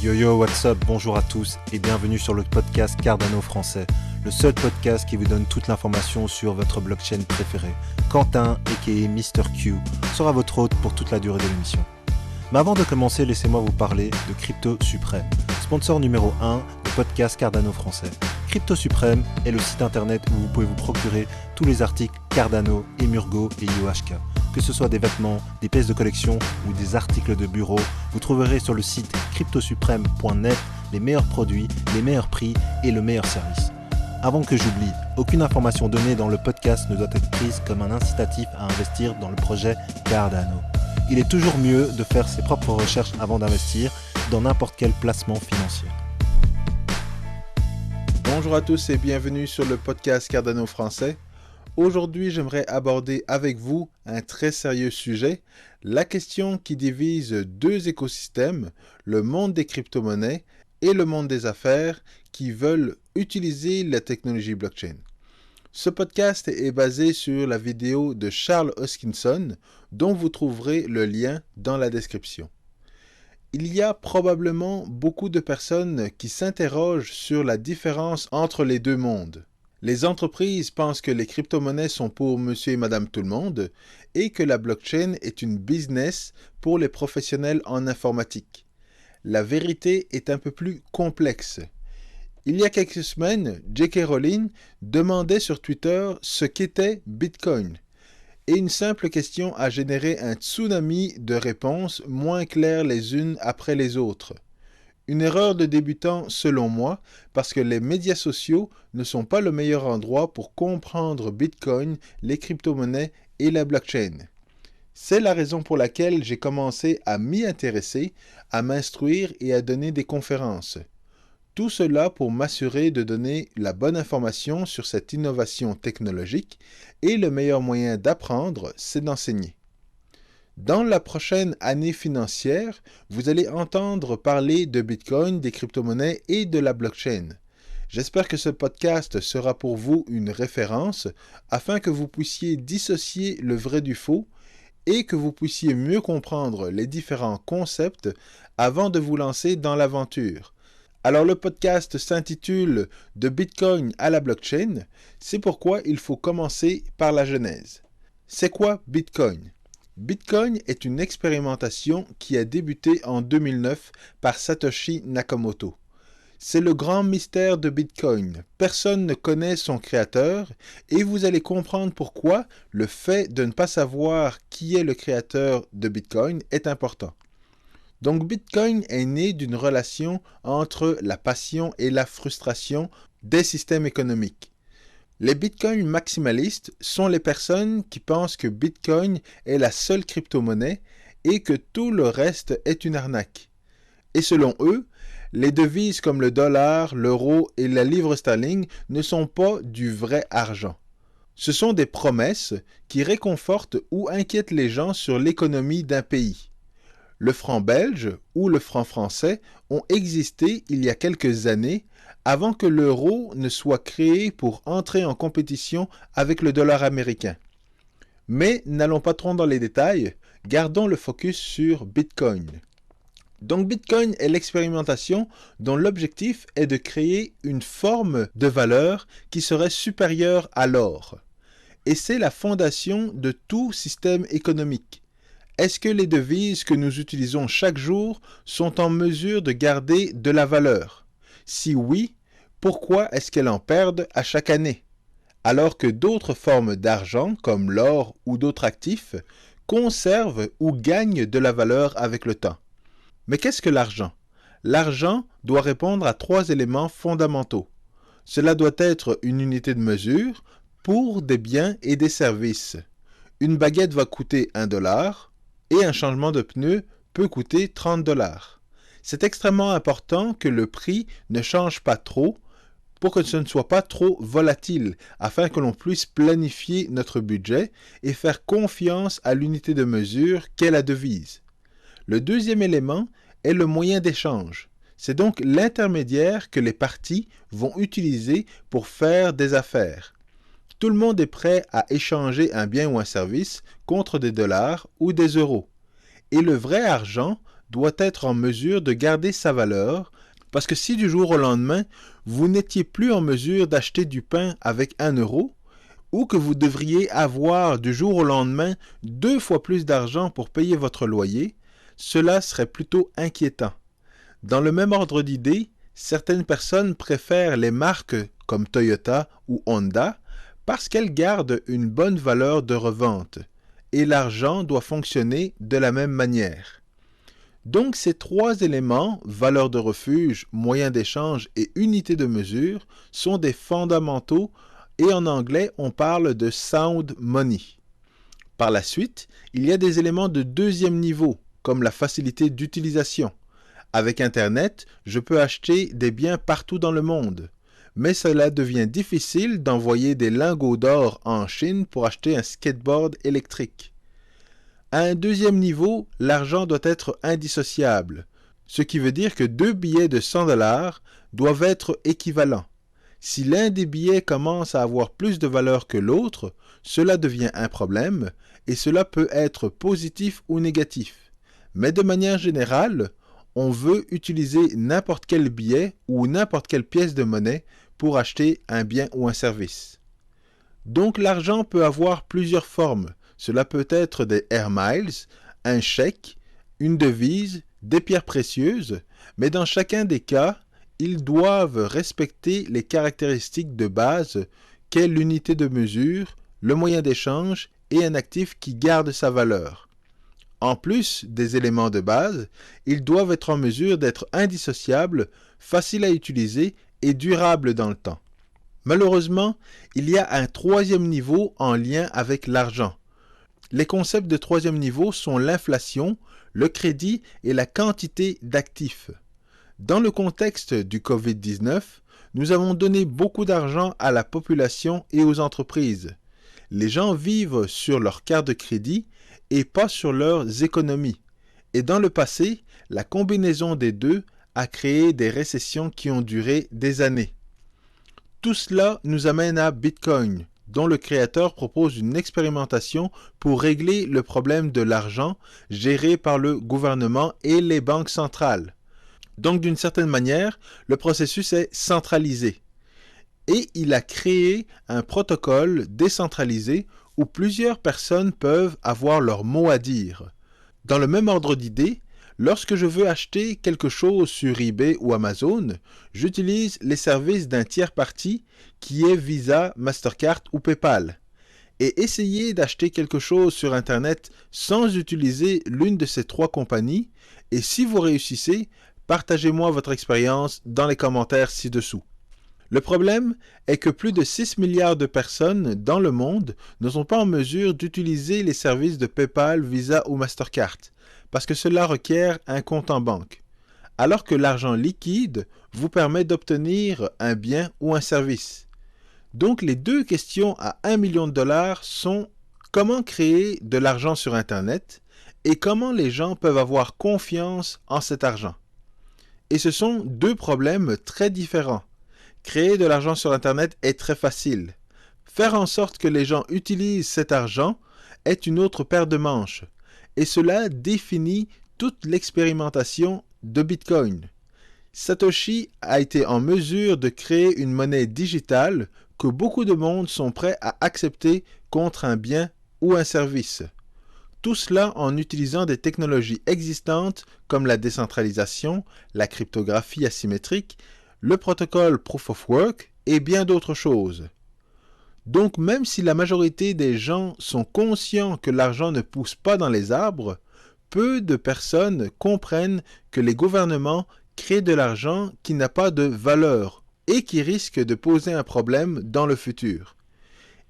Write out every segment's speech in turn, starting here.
Yo yo, what's up, bonjour à tous et bienvenue sur le podcast Cardano français, le seul podcast qui vous donne toute l'information sur votre blockchain préférée. Quentin, aka Mr. Q, sera votre hôte pour toute la durée de l'émission. Mais avant de commencer, laissez-moi vous parler de Crypto Suprême, sponsor numéro 1 du podcast Cardano français. Crypto Suprême est le site internet où vous pouvez vous procurer tous les articles Cardano, Emurgo et IOHK. Que ce soit des vêtements, des pièces de collection ou des articles de bureau, vous trouverez sur le site cryptosupreme.net les meilleurs produits, les meilleurs prix et le meilleur service. Avant que j'oublie, aucune information donnée dans le podcast ne doit être prise comme un incitatif à investir dans le projet Cardano. Il est toujours mieux de faire ses propres recherches avant d'investir dans n'importe quel placement financier. Bonjour à tous et bienvenue sur le podcast Cardano français. Aujourd'hui, j'aimerais aborder avec vous un très sérieux sujet, la question qui divise deux écosystèmes, le monde des crypto-monnaies et le monde des affaires qui veulent utiliser la technologie blockchain. Ce podcast est basé sur la vidéo de Charles Hoskinson, dont vous trouverez le lien dans la description. Il y a probablement beaucoup de personnes qui s'interrogent sur la différence entre les deux mondes. Les entreprises pensent que les crypto-monnaies sont pour monsieur et madame tout le monde et que la blockchain est une business pour les professionnels en informatique. La vérité est un peu plus complexe. Il y a quelques semaines, J.K. Rowling demandait sur Twitter ce qu'était Bitcoin. Et une simple question a généré un tsunami de réponses moins claires les unes après les autres. Une erreur de débutant selon moi, parce que les médias sociaux ne sont pas le meilleur endroit pour comprendre Bitcoin, les crypto-monnaies et la blockchain. C'est la raison pour laquelle j'ai commencé à m'y intéresser, à m'instruire et à donner des conférences. Tout cela pour m'assurer de donner la bonne information sur cette innovation technologique et le meilleur moyen d'apprendre, c'est d'enseigner. Dans la prochaine année financière, vous allez entendre parler de Bitcoin, des crypto-monnaies et de la blockchain. J'espère que ce podcast sera pour vous une référence afin que vous puissiez dissocier le vrai du faux et que vous puissiez mieux comprendre les différents concepts avant de vous lancer dans l'aventure. Alors le podcast s'intitule « De Bitcoin à la blockchain », c'est pourquoi il faut commencer par la genèse. C'est quoi Bitcoin ? Bitcoin est une expérimentation qui a débuté en 2009 par Satoshi Nakamoto. C'est le grand mystère de Bitcoin. Personne ne connaît son créateur et vous allez comprendre pourquoi le fait de ne pas savoir qui est le créateur de Bitcoin est important. Donc Bitcoin est né d'une relation entre la passion et la frustration des systèmes économiques. Les Bitcoin maximalistes sont les personnes qui pensent que Bitcoin est la seule crypto-monnaie et que tout le reste est une arnaque. Et selon eux, les devises comme le dollar, l'euro et la livre sterling ne sont pas du vrai argent. Ce sont des promesses qui réconfortent ou inquiètent les gens sur l'économie d'un pays. Le franc belge ou le franc français ont existé il y a quelques années avant que l'euro ne soit créé pour entrer en compétition avec le dollar américain. Mais n'allons pas trop dans les détails, gardons le focus sur Bitcoin. Donc Bitcoin est l'expérimentation dont l'objectif est de créer une forme de valeur qui serait supérieure à l'or. Et c'est la fondation de tout système économique. Est-ce que les devises que nous utilisons chaque jour sont en mesure de garder de la valeur ? Si oui, pourquoi est-ce qu'elles en perdent à chaque année ? Alors que d'autres formes d'argent, comme l'or ou d'autres actifs, conservent ou gagnent de la valeur avec le temps. Mais qu'est-ce que l'argent ? L'argent doit répondre à 3 éléments fondamentaux. Cela doit être une unité de mesure pour des biens et des services. Une baguette va coûter $1 et un changement de pneu peut coûter $30. C'est extrêmement important que le prix ne change pas trop pour que ce ne soit pas trop volatile, afin que l'on puisse planifier notre budget et faire confiance à l'unité de mesure qu'est la devise. Le deuxième élément est le moyen d'échange. C'est donc l'intermédiaire que les parties vont utiliser pour faire des affaires. Tout le monde est prêt à échanger un bien ou un service contre des dollars ou des euros. Et le vrai argent doit être en mesure de garder sa valeur, parce que si du jour au lendemain, vous n'étiez plus en mesure d'acheter du pain avec 1 euro, ou que vous devriez avoir du jour au lendemain 2 fois plus d'argent pour payer votre loyer, cela serait plutôt inquiétant. Dans le même ordre d'idées, certaines personnes préfèrent les marques comme Toyota ou Honda parce qu'elles gardent une bonne valeur de revente, et l'argent doit fonctionner de la même manière. Donc ces 3 éléments, valeur de refuge, moyen d'échange et unité de mesure, sont des fondamentaux et en anglais on parle de sound money. Par la suite, il y a des éléments de deuxième niveau, comme la facilité d'utilisation. Avec Internet, je peux acheter des biens partout dans le monde, mais cela devient difficile d'envoyer des lingots d'or en Chine pour acheter un skateboard électrique. À un deuxième niveau, l'argent doit être indissociable, ce qui veut dire que 2 billets de 100 $ doivent être équivalents. Si l'un des billets commence à avoir plus de valeur que l'autre, cela devient un problème, et cela peut être positif ou négatif. Mais de manière générale, on veut utiliser n'importe quel billet ou n'importe quelle pièce de monnaie pour acheter un bien ou un service. Donc l'argent peut avoir plusieurs formes. Cela peut être des air miles, un chèque, une devise, des pierres précieuses, mais dans chacun des cas, ils doivent respecter les caractéristiques de base qu'est l'unité de mesure, le moyen d'échange et un actif qui garde sa valeur. En plus des éléments de base, ils doivent être en mesure d'être indissociables, faciles à utiliser et durables dans le temps. Malheureusement, il y a un 3e niveau en lien avec l'argent. Les concepts de 3e niveau sont l'inflation, le crédit et la quantité d'actifs. Dans le contexte du COVID-19, nous avons donné beaucoup d'argent à la population et aux entreprises. Les gens vivent sur leur carte de crédit et pas sur leurs économies. Et dans le passé, la combinaison des deux a créé des récessions qui ont duré des années. Tout cela nous amène à Bitcoin, dont le créateur propose une expérimentation pour régler le problème de l'argent géré par le gouvernement et les banques centrales. Donc d'une certaine manière, le processus est centralisé. Et il a créé un protocole décentralisé où plusieurs personnes peuvent avoir leur mot à dire. Dans le même ordre d'idées, lorsque je veux acheter quelque chose sur eBay ou Amazon, j'utilise les services d'un tiers parti qui est Visa, Mastercard ou PayPal. Et essayez d'acheter quelque chose sur Internet sans utiliser l'une de ces 3 compagnies, et si vous réussissez, partagez-moi votre expérience dans les commentaires ci-dessous. Le problème est que plus de 6 milliards de personnes dans le monde ne sont pas en mesure d'utiliser les services de PayPal, Visa ou Mastercard, parce que cela requiert un compte en banque, alors que l'argent liquide vous permet d'obtenir un bien ou un service. Donc les 2 questions à 1 million de dollars sont comment créer de l'argent sur Internet et comment les gens peuvent avoir confiance en cet argent. Et ce sont 2 problèmes très différents. Créer de l'argent sur Internet est très facile. Faire en sorte que les gens utilisent cet argent est une autre paire de manches. Et cela définit toute l'expérimentation de Bitcoin. Satoshi a été en mesure de créer une monnaie digitale que beaucoup de monde sont prêts à accepter contre un bien ou un service. Tout cela en utilisant des technologies existantes comme la décentralisation, la cryptographie asymétrique, le protocole Proof of Work et bien d'autres choses. Donc même si la majorité des gens sont conscients que l'argent ne pousse pas dans les arbres, peu de personnes comprennent que les gouvernements créent de l'argent qui n'a pas de valeur et qui risque de poser un problème dans le futur.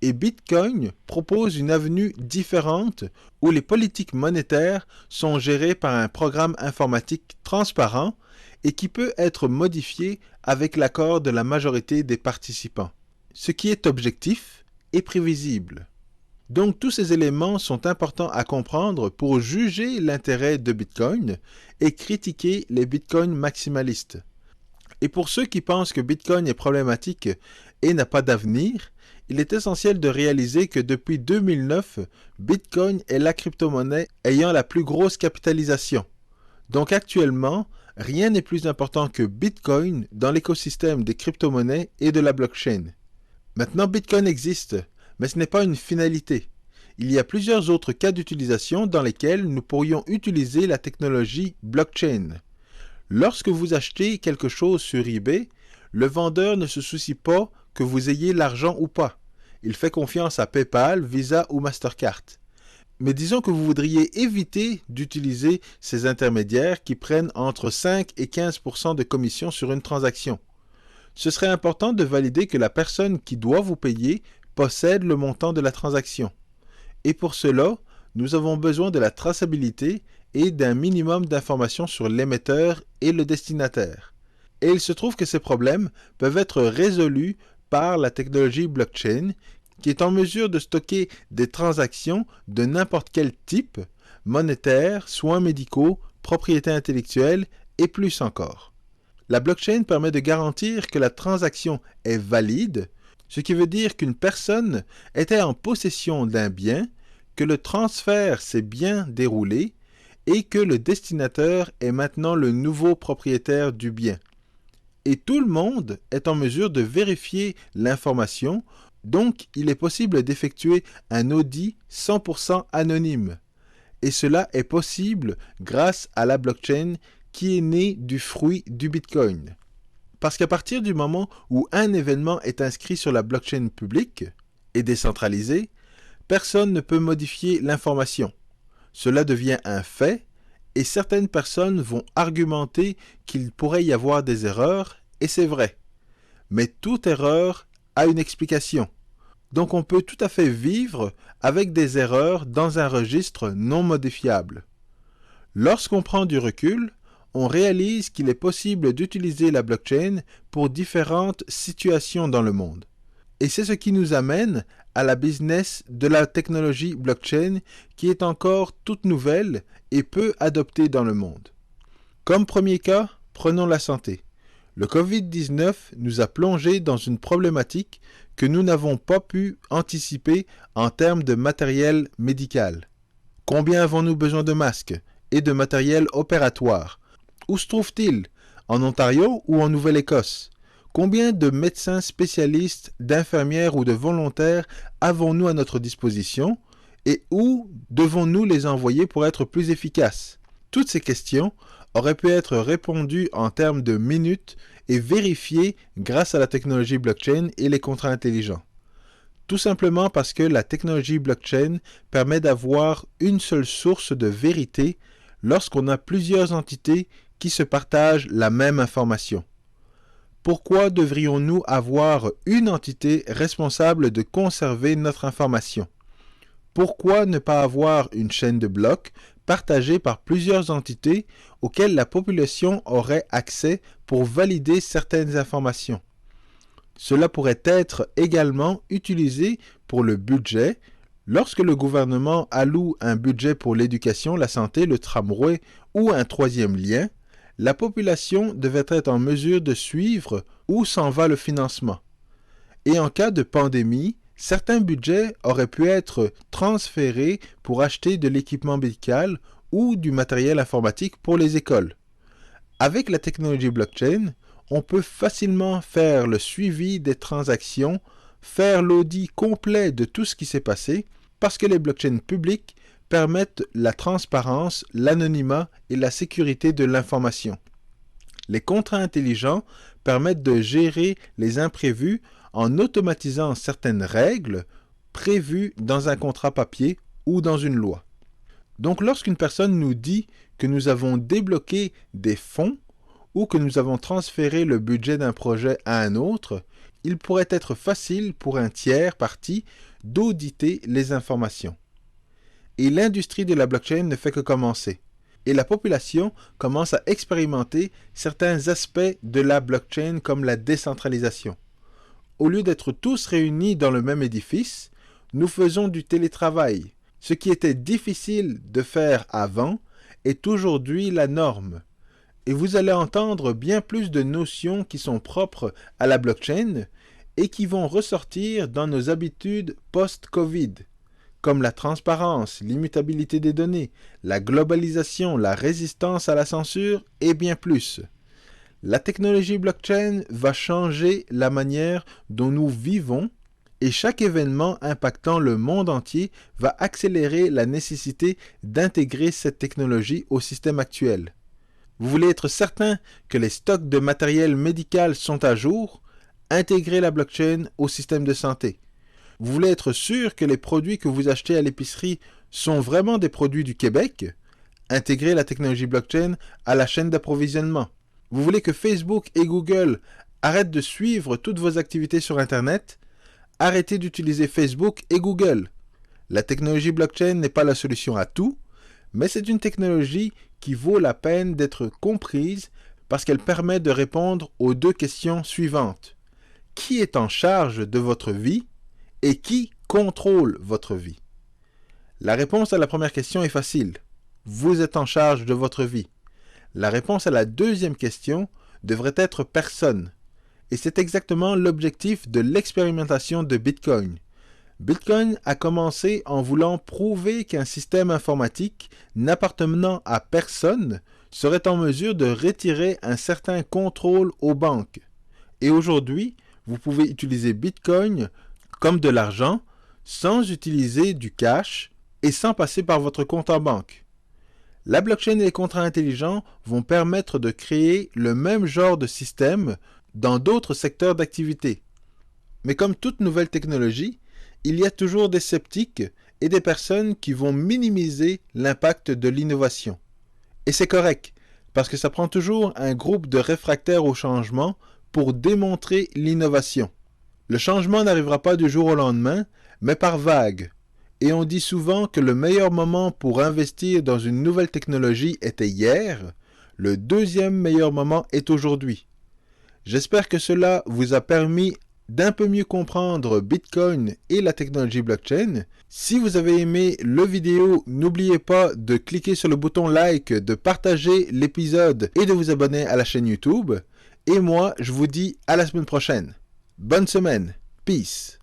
Et Bitcoin propose une avenue différente où les politiques monétaires sont gérées par un programme informatique transparent et qui peut être modifié avec l'accord de la majorité des participants, ce qui est objectif et prévisible. Donc tous ces éléments sont importants à comprendre pour juger l'intérêt de Bitcoin et critiquer les Bitcoins maximalistes. Et pour ceux qui pensent que Bitcoin est problématique et n'a pas d'avenir, il est essentiel de réaliser que depuis 2009, Bitcoin est la crypto-monnaie ayant la plus grosse capitalisation. Donc actuellement, rien n'est plus important que Bitcoin dans l'écosystème des crypto-monnaies et de la blockchain. Maintenant, Bitcoin existe, mais ce n'est pas une finalité. Il y a plusieurs autres cas d'utilisation dans lesquels nous pourrions utiliser la technologie blockchain. Lorsque vous achetez quelque chose sur eBay, le vendeur ne se soucie pas que vous ayez l'argent ou pas. Il fait confiance à PayPal, Visa ou Mastercard. Mais disons que vous voudriez éviter d'utiliser ces intermédiaires qui prennent entre 5 et 15% de commission sur une transaction. Ce serait important de valider que la personne qui doit vous payer possède le montant de la transaction. Et pour cela, nous avons besoin de la traçabilité et d'un minimum d'informations sur l'émetteur et le destinataire. Et il se trouve que ces problèmes peuvent être résolus par la technologie blockchain qui est en mesure de stocker des transactions de n'importe quel type, monétaire, soins médicaux, propriété intellectuelle et plus encore. La blockchain permet de garantir que la transaction est valide, ce qui veut dire qu'une personne était en possession d'un bien, que le transfert s'est bien déroulé et que le destinataire est maintenant le nouveau propriétaire du bien. Et tout le monde est en mesure de vérifier l'information, donc il est possible d'effectuer un audit 100% anonyme. Et cela est possible grâce à la blockchain qui est née du fruit du Bitcoin. Parce qu'à partir du moment où un événement est inscrit sur la blockchain publique et décentralisée, personne ne peut modifier l'information. Cela devient un fait et certaines personnes vont argumenter qu'il pourrait y avoir des erreurs, et c'est vrai. Mais toute erreur a une explication. Donc on peut tout à fait vivre avec des erreurs dans un registre non modifiable. Lorsqu'on prend du recul, on réalise qu'il est possible d'utiliser la blockchain pour différentes situations dans le monde. Et c'est ce qui nous amène à la business de la technologie blockchain qui est encore toute nouvelle et peu adoptée dans le monde. Comme premier cas, prenons la santé. Le COVID-19 nous a plongé dans une problématique que nous n'avons pas pu anticiper en termes de matériel médical. Combien avons-nous besoin de masques et de matériel opératoire? Où se trouve-t-il? En Ontario ou en Nouvelle-Écosse? Combien de médecins spécialistes, d'infirmières ou de volontaires avons-nous à notre disposition et où devons-nous les envoyer pour être plus efficaces? Toutes ces questions auraient pu être répondues en termes de minutes et vérifiées grâce à la technologie blockchain et les contrats intelligents. Tout simplement parce que la technologie blockchain permet d'avoir une seule source de vérité lorsqu'on a plusieurs entités qui se partagent la même information. Pourquoi devrions-nous avoir une entité responsable de conserver notre information? Pourquoi ne pas avoir une chaîne de blocs partagée par plusieurs entités auxquelles la population aurait accès pour valider certaines informations? Cela pourrait être également utilisé pour le budget. Lorsque le gouvernement alloue un budget pour l'éducation, la santé, le tramway ou un troisième lien, la population devait être en mesure de suivre où s'en va le financement. Et en cas de pandémie, certains budgets auraient pu être transférés pour acheter de l'équipement médical ou du matériel informatique pour les écoles. Avec la technologie blockchain, on peut facilement faire le suivi des transactions, faire l'audit complet de tout ce qui s'est passé, parce que les blockchains publiques permettent la transparence, l'anonymat et la sécurité de l'information. Les contrats intelligents permettent de gérer les imprévus en automatisant certaines règles prévues dans un contrat papier ou dans une loi. Donc lorsqu'une personne nous dit que nous avons débloqué des fonds ou que nous avons transféré le budget d'un projet à un autre, il pourrait être facile pour un tiers parti d'auditer les informations. Et l'industrie de la blockchain ne fait que commencer. Et la population commence à expérimenter certains aspects de la blockchain comme la décentralisation. Au lieu d'être tous réunis dans le même édifice, nous faisons du télétravail. Ce qui était difficile de faire avant est aujourd'hui la norme. Et vous allez entendre bien plus de notions qui sont propres à la blockchain et qui vont ressortir dans nos habitudes post-Covid. comme la transparence, l'immutabilité des données, la globalisation, la résistance à la censure et bien plus. La technologie blockchain va changer la manière dont nous vivons et chaque événement impactant le monde entier va accélérer la nécessité d'intégrer cette technologie au système actuel. Vous voulez être certain que les stocks de matériel médical sont à jour? Intégrez la blockchain au système de santé. Vous voulez être sûr que les produits que vous achetez à l'épicerie sont vraiment des produits du Québec? Intégrez la technologie blockchain à la chaîne d'approvisionnement. Vous voulez que Facebook et Google arrêtent de suivre toutes vos activités sur Internet? Arrêtez d'utiliser Facebook et Google. La technologie blockchain n'est pas la solution à tout, mais c'est une technologie qui vaut la peine d'être comprise parce qu'elle permet de répondre aux deux questions suivantes. Qui est en charge de votre vie et qui contrôle votre vie? La réponse à la première question est facile. Vous êtes en charge de votre vie. La réponse à la deuxième question devrait être personne. Et c'est exactement l'objectif de l'expérimentation de Bitcoin. Bitcoin a commencé en voulant prouver qu'un système informatique n'appartenant à personne serait en mesure de retirer un certain contrôle aux banques. Et aujourd'hui, vous pouvez utiliser Bitcoin comme de l'argent sans utiliser du cash et sans passer par votre compte en banque. La blockchain et les contrats intelligents vont permettre de créer le même genre de système dans d'autres secteurs d'activité. Mais comme toute nouvelle technologie, il y a toujours des sceptiques et des personnes qui vont minimiser l'impact de l'innovation. Et c'est correct, parce que ça prend toujours un groupe de réfractaires au changement pour démontrer l'innovation. Le changement n'arrivera pas du jour au lendemain, mais par vagues. Et on dit souvent que le meilleur moment pour investir dans une nouvelle technologie était hier, le deuxième meilleur moment est aujourd'hui. J'espère que cela vous a permis d'un peu mieux comprendre Bitcoin et la technologie blockchain. Si vous avez aimé le vidéo, n'oubliez pas de cliquer sur le bouton like, de partager l'épisode et de vous abonner à la chaîne YouTube. Et moi, je vous dis à la semaine prochaine. Bonne semaine. Peace.